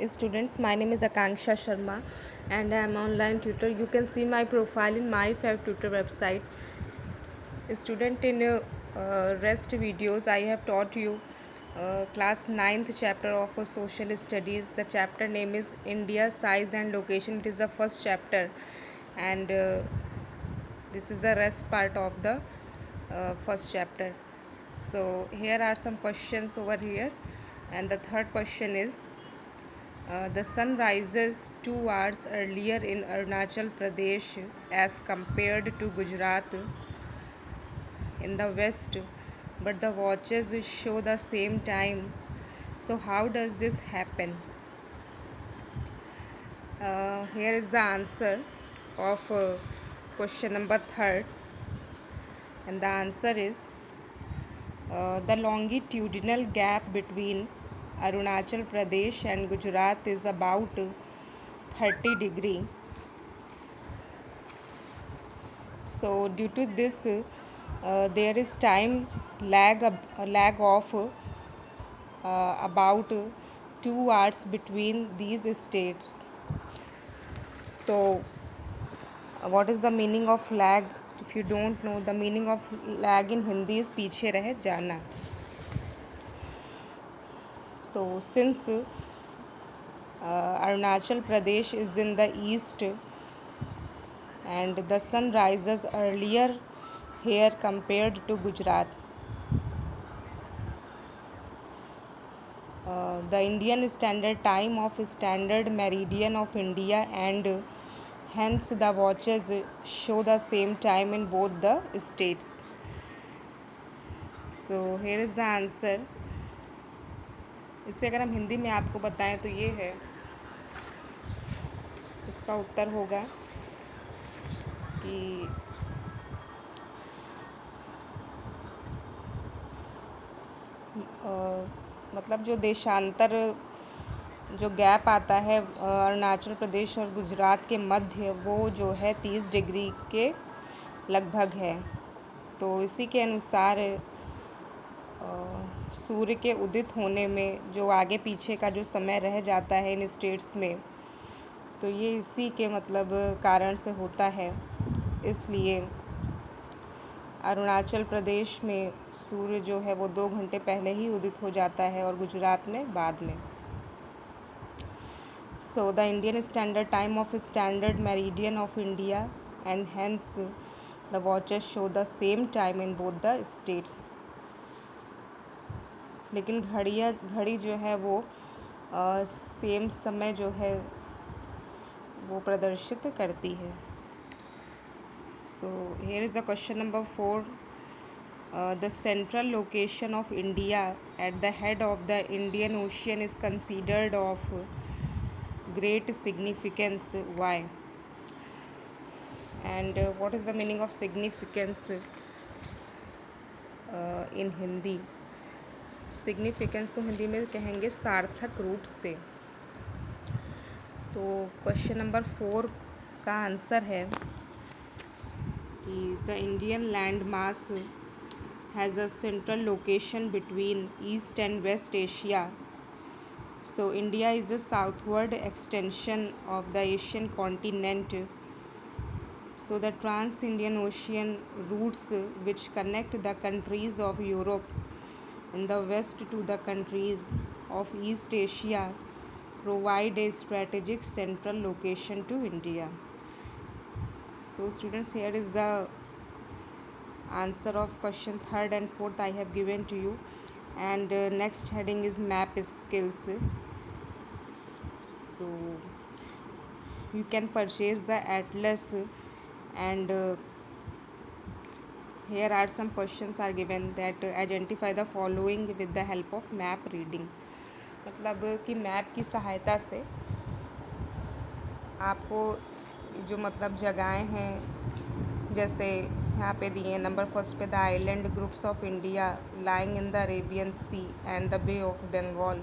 Students, my name is Akanksha Sharma and I am online tutor. You can see my profile in my Fav Tutor website. Student, in rest videos I have taught you class 9th chapter of social studies. The chapter name is India, size and location. It is the first chapter, and this is the rest part of the first chapter. So here are some questions over here, and the third question is the sun rises 2 hours earlier in Arunachal Pradesh as compared to Gujarat in the west, but the watches show the same time. So how does this happen? Here is the answer of question number third, and the answer is the longitudinal gap between Arunachal Pradesh and Gujarat is about 30 degree. So due to this, there is time lag of about 2 hours between these states. So what is the meaning of lag? If you don't know, the meaning of lag in Hindi is पीछे रह जाना. So since Arunachal Pradesh is in the east and the sun rises earlier here compared to Gujarat, the Indian Standard Time of Standard Meridian of India, and hence the watches show the same time in both the states. So here is the answer. इसे अगर हम हिंदी में आपको बताएं तो ये है, इसका उत्तर होगा कि मतलब जो देशांतर जो गैप आता है अरुणाचल प्रदेश और गुजरात के मध्य, वो जो है 30 डिग्री के लगभग है. तो इसी के अनुसार सूर्य के उदित होने में जो आगे पीछे का जो समय रह जाता है इन स्टेट्स में, तो ये इसी के मतलब कारण से होता है. इसलिए अरुणाचल प्रदेश में सूर्य जो है वो 2 घंटे पहले ही उदित हो जाता है और गुजरात में बाद में. So the Indian Standard Time of Standard Meridian of India, and hence the watches show the same time in both the states. लेकिन घड़ी जो है वो सेम समय जो है वो प्रदर्शित करती है. So here is the question number 4. The central location of India at the head of the Indian Ocean is considered of great significance. Why? And what is the meaning of significance in Hindi? Significance को हिंदी में कहेंगे सार्थक रूप से. तो question number 4 का answer है कि the Indian land mass has a central location between east and west Asia. So India is a southward extension of the Asian continent. So the Trans-Indian Ocean routes which connect the countries of Europe in the west to the countries of East Asia provide a strategic central location to India. So students, here is the answer of question 3rd and 4th I have given to you, and next heading is map skills. So you can purchase the atlas, and here are some questions are given that identify the following with the help of map reading. मतलब कि map की सहायता से आपको जो मतलब जगहें हैं, जैसे यहाँ पे दिए नंबर फर्स्ट पे the island groups of India lying in the Arabian Sea and the Bay of Bengal.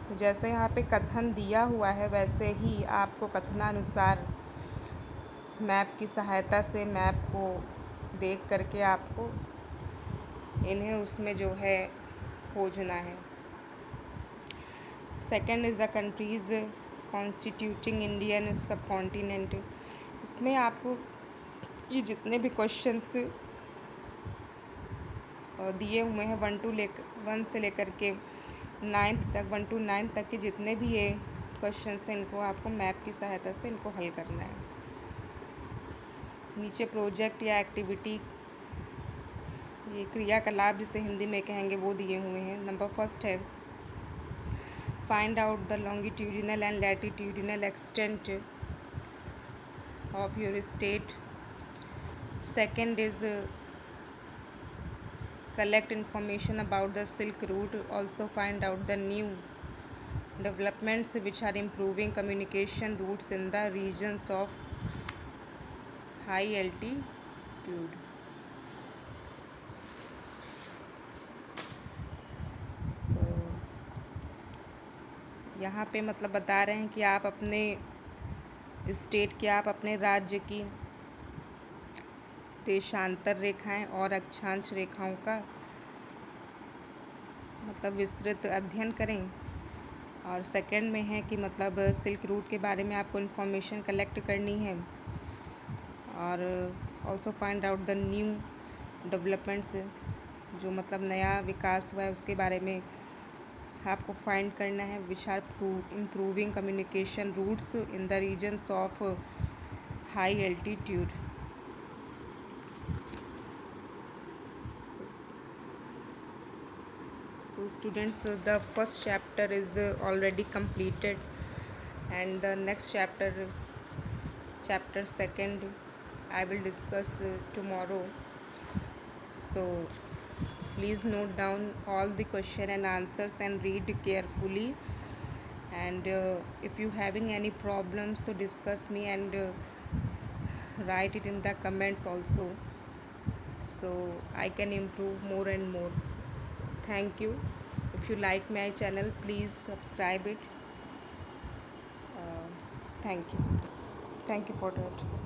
तो जैसे यहाँ पे कथन दिया हुआ है वैसे ही आपको कथनानुसार मैप की सहायता से मैप को देख करके आपको इन्हें उसमें जो है खोजना है. Second is the countries constituting Indian सब कॉन्टिनेंट। इसमें आपको ये जितने भी क्वेश्चंस दिए हुए हैं 1 से लेकर के 9th तक, 1 to 9 तक के जितने भी ये क्वेश्चंस हैं, इनको आपको मैप की सहायता से इनको हल करना है। नीचे प्रोजेक्ट या एक्टिविटी, ये क्रियाकलाप जिसे हिंदी में कहेंगे, वो दिए हुए हैं। नंबर फर्स्ट है find out the longitudinal and latitudinal extent of your state. Second is collect information about the Silk Route, also find out the new developments which are improving communication routes in the regions of high altitude. तो यहाँ पे मतलब बता रहे हैं कि आप अपने स्टेट की, आप अपने राज्य की देशांतर रेखाएं और अक्षांश रेखाओं का मतलब विस्तृत अध्ययन करें। और सेकंड में है कि मतलब सिल्क रूट के बारे में आपको इन्फॉर्मेशन कलेक्ट करनी है। और also find out the new developments, जो मतलब नया विकास हुआ है उसके बारे में आपको फाइंड करना है। Which are improving communication routes in the regions of high altitude. So students, the first chapter is already completed, and the next chapter second, I will discuss tomorrow. So please note down all the question and answers and read carefully. And if you having any problems, so discuss me and write it in the comments also, so I can improve more and more. Thank you. If you like my channel, please subscribe it. Thank you for that.